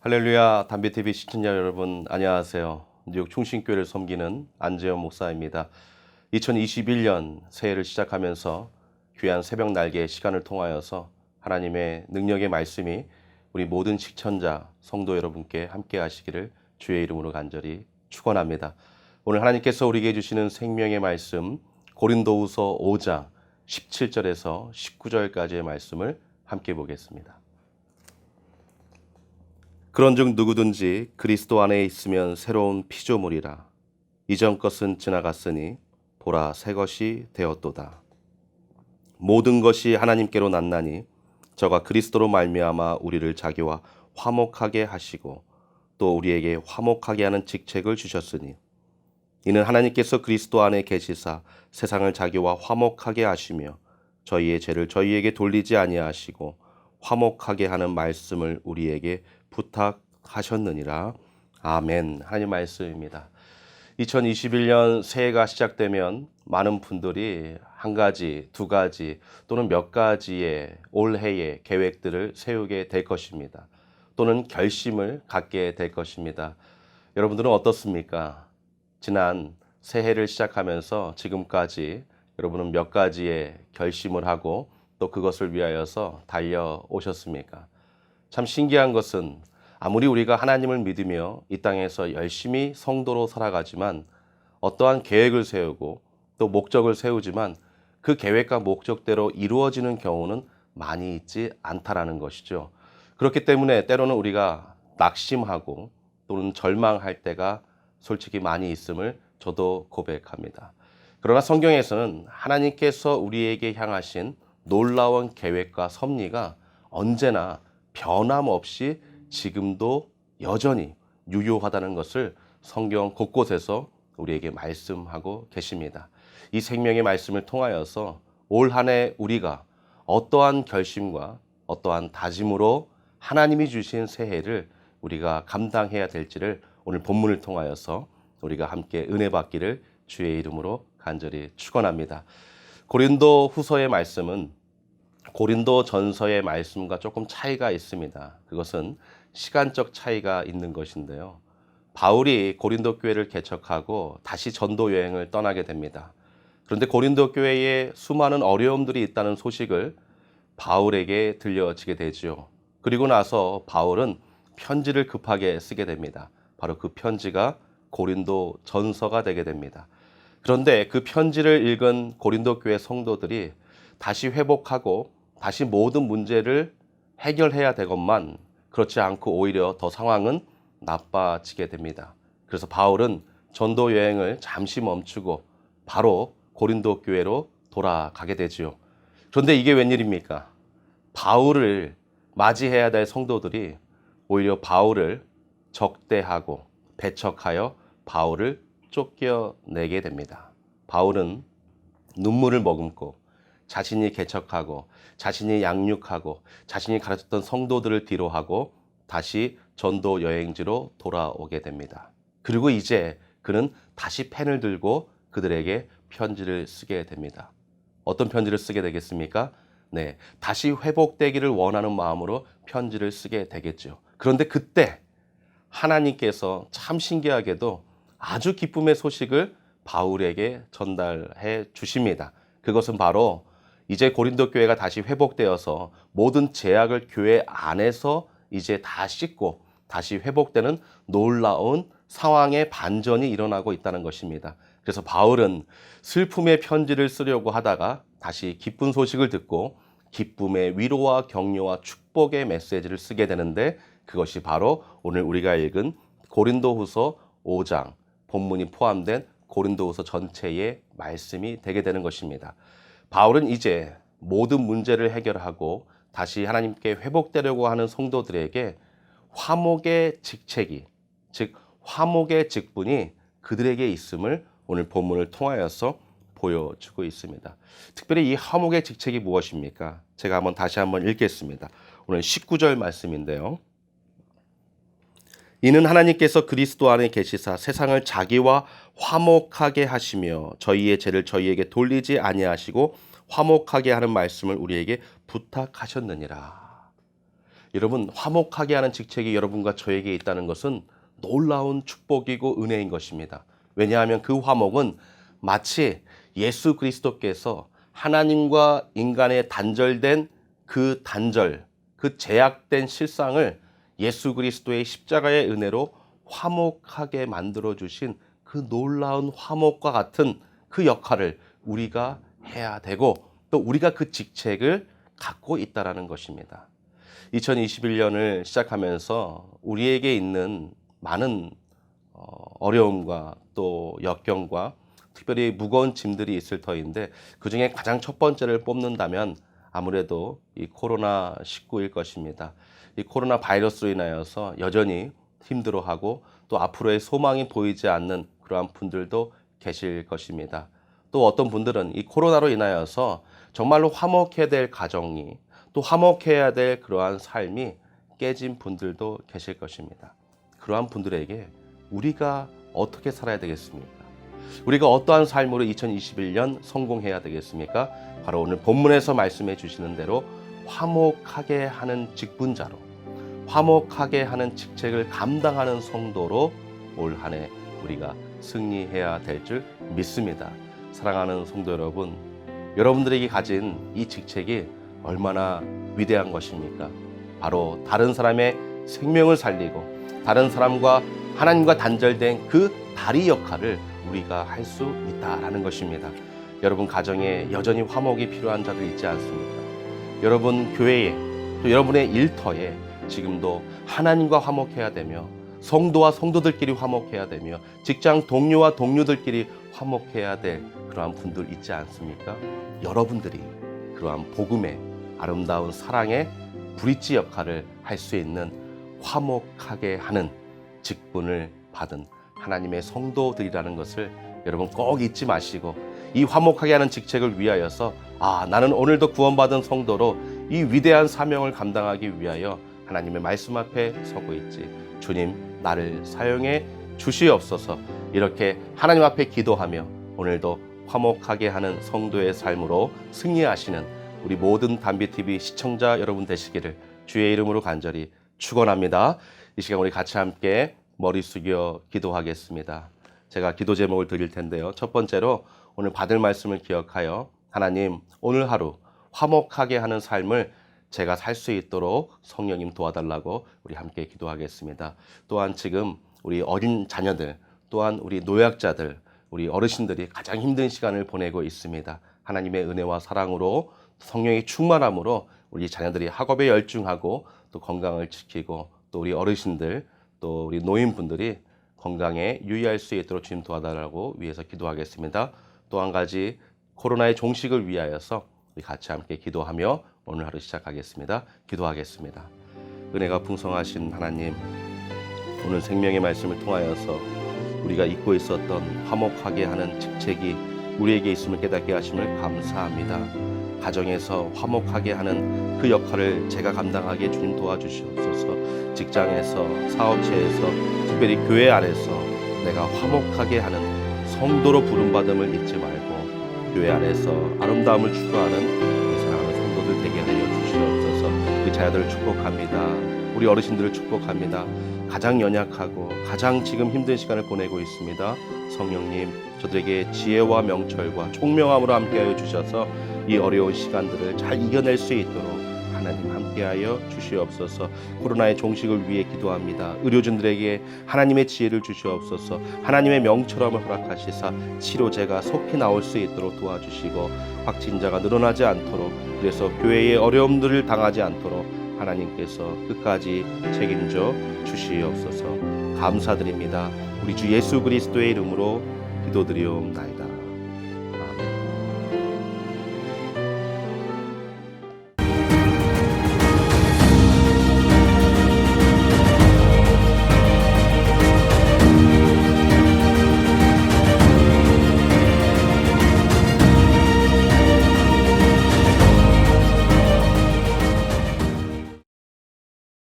할렐루야, 담배TV 시청자 여러분 안녕하세요. 뉴욕 충신교회를 섬기는 안재현 목사입니다. 2021년 새해를 시작하면서 귀한 새벽 날개의 시간을 통하여서 하나님의 능력의 말씀이 우리 모든 시청자 성도 여러분께 함께 하시기를 주의 이름으로 간절히 축원합니다. 오늘 하나님께서 우리에게 주시는 생명의 말씀 고린도후서 5장 17절에서 19절까지의 말씀을 함께 보겠습니다. 그런즉 누구든지 그리스도 안에 있으면 새로운 피조물이라. 이전 것은 지나갔으니 보라 새 것이 되었도다. 모든 것이 하나님께로 났나니 저가 그리스도로 말미암아 우리를 자기와 화목하게 하시고 또 우리에게 화목하게 하는 직책을 주셨으니 이는 하나님께서 그리스도 안에 계시사 세상을 자기와 화목하게 하시며 저희의 죄를 저희에게 돌리지 아니하시고 화목하게 하는 말씀을 우리에게 부탁하셨느니라. 아멘. 하나님 말씀입니다. 2021년 새해가 시작되면 많은 분들이 한 가지, 두 가지 또는 몇 가지의 올해의 계획들을 세우게 될 것입니다. 또는 결심을 갖게 될 것입니다. 여러분들은 어떻습니까? 지난 새해를 시작하면서 지금까지 여러분은 몇 가지의 결심을 하고 또 그것을 위하여서 달려오셨습니까? 참 신기한 것은 아무리 우리가 하나님을 믿으며 이 땅에서 열심히 성도로 살아가지만 어떠한 계획을 세우고 또 목적을 세우지만 그 계획과 목적대로 이루어지는 경우는 많이 있지 않다라는 것이죠. 그렇기 때문에 때로는 우리가 낙심하고 또는 절망할 때가 솔직히 많이 있음을 저도 고백합니다. 그러나 성경에서는 하나님께서 우리에게 향하신 놀라운 계획과 섭리가 언제나 변함없이 지금도 여전히 유효하다는 것을 성경 곳곳에서 우리에게 말씀하고 계십니다. 이 생명의 말씀을 통하여서 올 한 해 우리가 어떠한 결심과 어떠한 다짐으로 하나님이 주신 새해를 우리가 감당해야 될지를 오늘 본문을 통하여서 우리가 함께 은혜 받기를 주의 이름으로 간절히 축원합니다. 고린도 후서의 말씀은 고린도 전서의 말씀과 조금 차이가 있습니다. 그것은 시간적 차이가 있는 것인데요. 바울이 고린도 교회를 개척하고 다시 전도 여행을 떠나게 됩니다. 그런데 고린도 교회에 수많은 어려움들이 있다는 소식을 바울에게 들려지게 되죠. 그리고 나서 바울은 편지를 급하게 쓰게 됩니다. 바로 그 편지가 고린도 전서가 되게 됩니다. 그런데 그 편지를 읽은 고린도 교회 성도들이 다시 회복하고 다시 모든 문제를 해결해야 되건만 그렇지 않고 오히려 더 상황은 나빠지게 됩니다. 그래서 바울은 전도 여행을 잠시 멈추고 바로 고린도 교회로 돌아가게 되지요. 그런데 이게 웬일입니까? 바울을 맞이해야 될 성도들이 오히려 바울을 적대하고 배척하여 바울을 쫓겨내게 됩니다. 바울은 눈물을 머금고 자신이 개척하고 자신이 양육하고 자신이 가르쳤던 성도들을 뒤로하고 다시 전도 여행지로 돌아오게 됩니다. 그리고 이제 그는 다시 펜을 들고 그들에게 편지를 쓰게 됩니다. 어떤 편지를 쓰게 되겠습니까? 네, 다시 회복되기를 원하는 마음으로 편지를 쓰게 되겠죠. 그런데 그때 하나님께서 참 신기하게도 아주 기쁨의 소식을 바울에게 전달해 주십니다. 그것은 바로 이제 고린도 교회가 다시 회복되어서 모든 제약을 교회 안에서 이제 다 씻고 다시 회복되는 놀라운 상황의 반전이 일어나고 있다는 것입니다. 그래서 바울은 슬픔의 편지를 쓰려고 하다가 다시 기쁜 소식을 듣고 기쁨의 위로와 격려와 축복의 메시지를 쓰게 되는데 그것이 바로 오늘 우리가 읽은 고린도후서 5장 본문이 포함된 고린도후서 전체의 말씀이 되게 되는 것입니다. 바울은 이제 모든 문제를 해결하고 다시 하나님께 회복되려고 하는 성도들에게 화목의 직책이, 즉 화목의 직분이 그들에게 있음을 오늘 본문을 통하여서 보여주고 있습니다. 특별히 이 화목의 직책이 무엇입니까? 제가 다시 한번 읽겠습니다. 오늘 19절 말씀인데요. 이는 하나님께서 그리스도 안에 계시사 세상을 자기와 화목하게 하시며 저희의 죄를 저희에게 돌리지 아니하시고 화목하게 하는 말씀을 우리에게 부탁하셨느니라. 여러분, 화목하게 하는 직책이 여러분과 저에게 있다는 것은 놀라운 축복이고 은혜인 것입니다. 왜냐하면 그 화목은 마치 예수 그리스도께서 하나님과 인간의 단절된 그 단절, 그 제약된 실상을 예수 그리스도의 십자가의 은혜로 화목하게 만들어 주신 그 놀라운 화목과 같은 그 역할을 우리가 해야 되고 또 우리가 그 직책을 갖고 있다라는 것입니다. 2021년을 시작하면서 우리에게 있는 많은 어려움과 또 역경과 특별히 무거운 짐들이 있을 터인데 그중에 가장 첫 번째를 뽑는다면 아무래도 이 코로나19일 것입니다. 이 코로나 바이러스로 인하여서 여전히 힘들어하고 또 앞으로의 소망이 보이지 않는 그러한 분들도 계실 것입니다. 또 어떤 분들은 이 코로나로 인하여서 정말로 화목해야 될 가정이 또 화목해야 될 그러한 삶이 깨진 분들도 계실 것입니다. 그러한 분들에게 우리가 어떻게 살아야 되겠습니까? 우리가 어떠한 삶으로 2021년 성공해야 되겠습니까? 바로 오늘 본문에서 말씀해 주시는 대로 화목하게 하는 직분자로, 화목하게 하는 직책을 감당하는 성도로 올 한 해 우리가 승리해야 될 줄 믿습니다. 사랑하는 성도 여러분, 여러분들에게 가진 이 직책이 얼마나 위대한 것입니까? 바로 다른 사람의 생명을 살리고 다른 사람과 하나님과 단절된 그 다리 역할을 우리가 할 수 있다라는 것입니다. 여러분 가정에 여전히 화목이 필요한 자들 있지 않습니까? 여러분 교회에 또 여러분의 일터에 지금도 하나님과 화목해야 되며 성도와 성도들끼리 화목해야 되며 직장 동료와 동료들끼리 화목해야 될 그러한 분들 있지 않습니까? 여러분들이 그러한 복음의 아름다운 사랑의 브릿지 역할을 할 수 있는 화목하게 하는 직분을 받은 하나님의 성도들이라는 것을 여러분 꼭 잊지 마시고 이 화목하게 하는 직책을 위하여서 나는 오늘도 구원받은 성도로 이 위대한 사명을 감당하기 위하여 하나님의 말씀 앞에 서고 있지. 주님 나를 사용해 주시옵소서. 이렇게 하나님 앞에 기도하며 오늘도 화목하게 하는 성도의 삶으로 승리하시는 우리 모든 담비TV 시청자 여러분 되시기를 주의 이름으로 간절히 축원합니다. 이 시간 우리 같이 함께 머리 숙여 기도하겠습니다. 제가 기도 제목을 드릴 텐데요. 첫 번째로 오늘 받을 말씀을 기억하여 하나님 오늘 하루 화목하게 하는 삶을 제가 살 수 있도록 성령님 도와달라고 우리 함께 기도하겠습니다. 또한 지금 우리 어린 자녀들 또한 우리 노약자들 우리 어르신들이 가장 힘든 시간을 보내고 있습니다. 하나님의 은혜와 사랑으로 성령의 충만함으로 우리 자녀들이 학업에 열중하고 또 건강을 지키고 또 우리 어르신들 또 우리 노인분들이 건강에 유의할 수 있도록 주님 도와달라고 위해서 기도하겠습니다. 또 한 가지 코로나의 종식을 위하여서 우리 같이 함께 기도하며 오늘 하루 시작하겠습니다. 기도하겠습니다. 은혜가 풍성하신 하나님, 오늘 생명의 말씀을 통하여서 우리가 잊고 있었던 화목하게 하는 직책이 우리에게 있음을 깨닫게 하심을 감사합니다. 가정에서 화목하게 하는 그 역할을 제가 감당하게 주님 도와주시옵소서. 직장에서, 사업체에서, 특별히 교회 안에서 내가 화목하게 하는 성도로 부름받음을 잊지 말고 교회 안에서 아름다움을 추구하는 우리 사랑하는 성도들 되게 하여 주시옵소서. 우리 자녀들을 축복합니다. 우리 어르신들을 축복합니다. 가장 연약하고 가장 지금 힘든 시간을 보내고 있습니다. 성령님, 저들에게 지혜와 명철과 총명함으로 함께하여 주셔서 이 어려운 시간들을 잘 이겨낼 수 있도록 하나님 함께하여 주시옵소서. 코로나의 종식을 위해 기도합니다. 의료진들에게 하나님의 지혜를 주시옵소서. 하나님의 명철함을 허락하시사 치료제가 속히 나올 수 있도록 도와주시고 확진자가 늘어나지 않도록, 그래서 교회의 어려움들을 당하지 않도록 하나님께서 끝까지 책임져 주시옵소서. 감사드립니다. 우리 주 예수 그리스도의 이름으로 기도드리옵나이다.